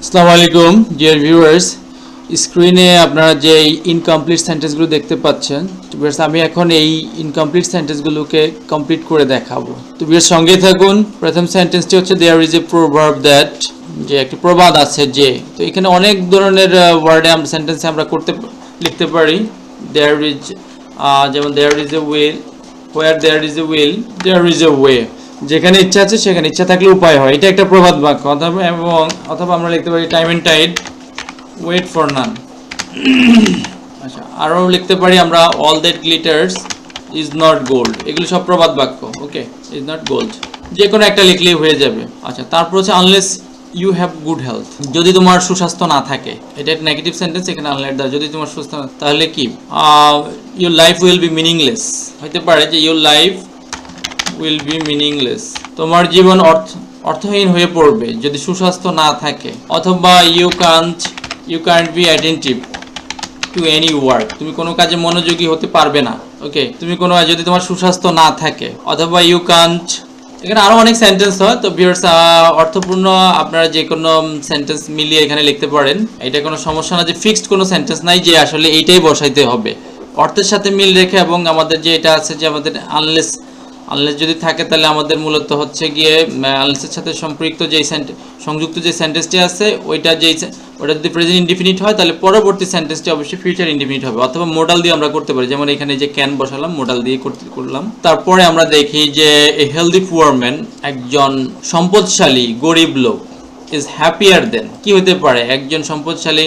আসসালামু আলাইকুম dear viewers, স্ক্রিনে আপনারা যে ইনকমপ্লিট সেন্টেন্সগুলো দেখতে পাচ্ছেন, তো ভিউয়ার্স আমি এখন এই ইনকমপ্লিট সেন্টেন্সগুলোকে কমপ্লিট করে দেখাবো। তো ভিউয়ার্স সঙ্গে থাকুন। প্রথম সেন্টেন্সটি হচ্ছে there is a proverb that, যে একটি প্রবাদ আছে যে। তো এখানে অনেক ধরনের ওয়ার্ডে আমরা সেন্টেন্সে আমরা লিখতে পারি। দেয়ার ইজ, যেমন there is a will, where there is a will there is a way. যেখানে ইচ্ছা আছে সেখানে ইচ্ছা থাকলে উপায় হয়, এটা একটা প্রবাদ বাক্য। অথবা আমরা লিখতে পারি time and tide, wait for none. আচ্ছা, আরও লিখতে পারি আমরা all that glitters is not gold. এগুলো সব প্রবাদ বাক্য। ওকে, ইজ নট গোল্ড, যে কোনো একটা লিখলেই হয়ে যাবে। আচ্ছা, তারপর হচ্ছে unless you have good health, যদি তোমার সুস্বাস্থ্য না থাকে। এটা একটা নেগেটিভ সেন্টেন্স, এখানে আনলেট দাও, যদি তোমার সুস্থ, তাহলে কি your life will be meaningless. হতে পারে যে your life will be meaningless, তোমার জীবন অর্থহীন হয়ে পড়বে যদি সুস্বাস্থ্য না থাকে। অথবা you can't be attentive to any work, তুমি কোনো কাজে মনোযোগী হতে পারবে না। ওকে, তুমি কোনো, যদি তোমার সুস্বাস্থ্য না থাকে। অথবা ইউ কান্ট, এখানে আরও অনেক সেন্টেন্স হয়। তো ভিউয়ার্স, অর্থপূর্ণ আপনারা যে কোনো সেন্টেন্স মিলিয়ে এখানে লিখতে পারেন। এটা কোনো সমস্যা না যে ফিক্সড কোনো সেন্টেন্স নাই যে আসলে এইটাই বসাইতে হবে। অর্থের সাথে মিল রেখে, এবং আমাদের যে এটা আছে যে আমাদের আনলেস যদি থাকে, তাহলে আমাদের মূলত হচ্ছে গিয়ে আনলেসের সাথে সম্পৃক্ত যে সংযুক্ত যে সেন্টেন্সটি আছে, ওইটা যদি প্রেজেন্ট ইনডিফিনিট হয়, তাহলে পরবর্তী সেন্টেন্সটি অবশ্যই ফিউচার ইনডিফিনিট হবে। অথবা মোডাল দিয়ে আমরা করতে পারি, যেমন এখানে যে ক্যান বসালাম, মোডাল দিয়ে করলাম। তারপরে আমরা দেখি যে এ হেলদি পুয়ার ম্যান, একজন সম্পদশালী গরিব লোক, ইজ হ্যাপিয়ার দেন, কি হতে পারে? একজন সম্পদশালী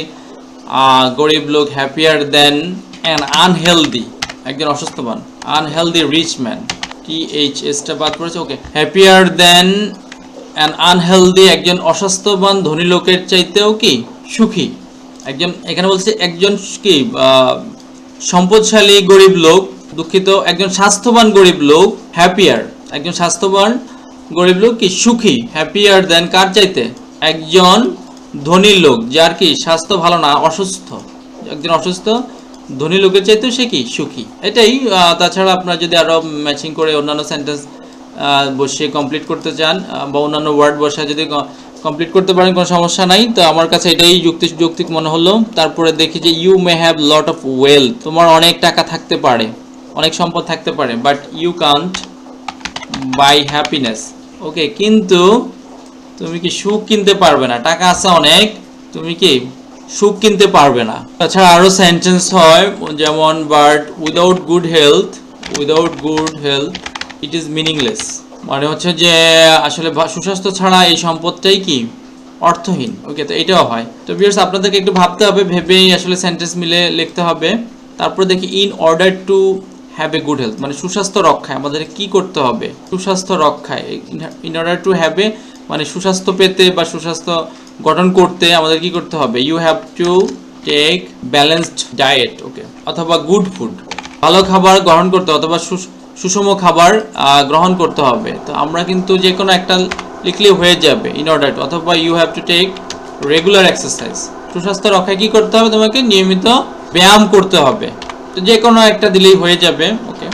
গরিব লোক হ্যাপিয়ার দেন অ্যান আনহেলদি, একজন অসুস্থবান, আনহেলদি রিচ ম্যান, টা বাদ পড়েছে। ওকে, হ্যাপিয়ার দেন অ্যান আনহেলদি, একজন অস্বাস্থ্যবান ধনী লোকের চাইতেও কি সুখী। একজন, এখানে বলছে একজন কি সম্পদশালী গরিব লোক, দুঃখিত, একজন স্বাস্থ্যবান গরিব লোক হ্যাপিয়ার, একজন স্বাস্থ্যবান গরিব লোক কি সুখী। হ্যাপিয়ার দেন কার চাইতে? একজন ধনী লোক যার কি স্বাস্থ্য ভালো না, অসুস্থ। একজন অসুস্থ ধনী লোকের চাইতেও সে কি সুখী। এটাই। তাছাড়া আপনারা যদি আরও ম্যাচিং করে অন্যান্য সেন্টেন্স বসিয়ে কমপ্লিট করতে চান, বা অন্যান্য ওয়ার্ড বসায় যদি কমপ্লিট করতে পারেন, কোনো সমস্যা নাই। তো আমার কাছে এটাই যৌক্তিক মনে হলো। তারপরে দেখি যে you may have lot of wealth, তোমার অনেক টাকা থাকতে পারে, অনেক সম্পদ থাকতে পারে, but you can't buy happiness. Okay, কিন্তু তুমি কি সুখ কিনতে পারবে না। টাকা আছে অনেক, তুমি কি সুখ কিনতে পারবে না। তাছাড়া আরও সেন্টেন্স হয়, যেমন but without good health it is meaningless, মানে হচ্ছে যে আসলে সুস্বাস্থ্য ছাড়া এই সম্পদটাই কি অর্থহীন। ওকে, তো এটাও হয়। তো ভিউয়ার্স, আপনাদেরকে একটু ভাবতে হবে, ভেবেই আসলে সেন্টেন্স মিলে লিখতে হবে। তারপর দেখি in order to have a good health, মানে সুস্বাস্থ্য রক্ষায় আমাদের কি করতে হবে। সুস্বাস্থ্য রক্ষায়, in order to have a, মানে সুস্বাস্থ্য পেতে বা সুস্বাস্থ্য গঠন করতে আমাদের কি করতে হবে? You have to take balanced diet. Okay, অথবা গুড ফুড, ভালো খাবার গ্রহণ করতে, অথবা সুষম খাবার গ্রহণ করতে হবে। তো আমরা কিন্তু যে কোনো একটা লিখলে হয়ে যাবে, ইন অর্ডার টু। অথবা you have to take regular exercise, সুস্বাস্থ্য রক্ষায় কি করতে হবে? তোমাকে নিয়মিত ব্যায়াম করতে হবে। তো যে কোনো একটা দিলেই হয়ে যাবে। ওকে,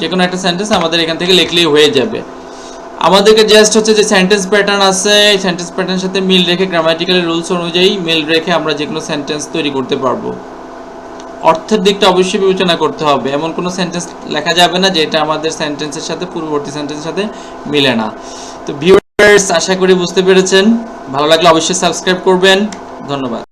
যে কোনো একটা সেন্টেন্স আমাদের এখান থেকে লিখলেই হয়ে যাবে। আমাদেরকে জাস্ট হচ্ছে যে সেন্টেন্স প্যাটার্ন আছে, এই সেন্টেন্স প্যাটার্নের সাথে মিল রেখে, গ্রামাটিক্যাল রুলস অনুযায়ী মিল রেখে আমরা যে কোনো সেন্টেন্স তৈরি করতে পারবো। অর্থের দিকটা অবশ্যই বিবেচনা করতে হবে, এমন কোনো সেন্টেন্স লেখা যাবে না যেটা আমাদের সেন্টেন্সের সাথে, পূর্ববর্তী সেন্টেন্সের সাথে মিলে না। তো ভিউয়ার্স, আশা করি বুঝতে পেরেছেন। ভালো লাগলে অবশ্যই সাবস্ক্রাইব করবেন। ধন্যবাদ।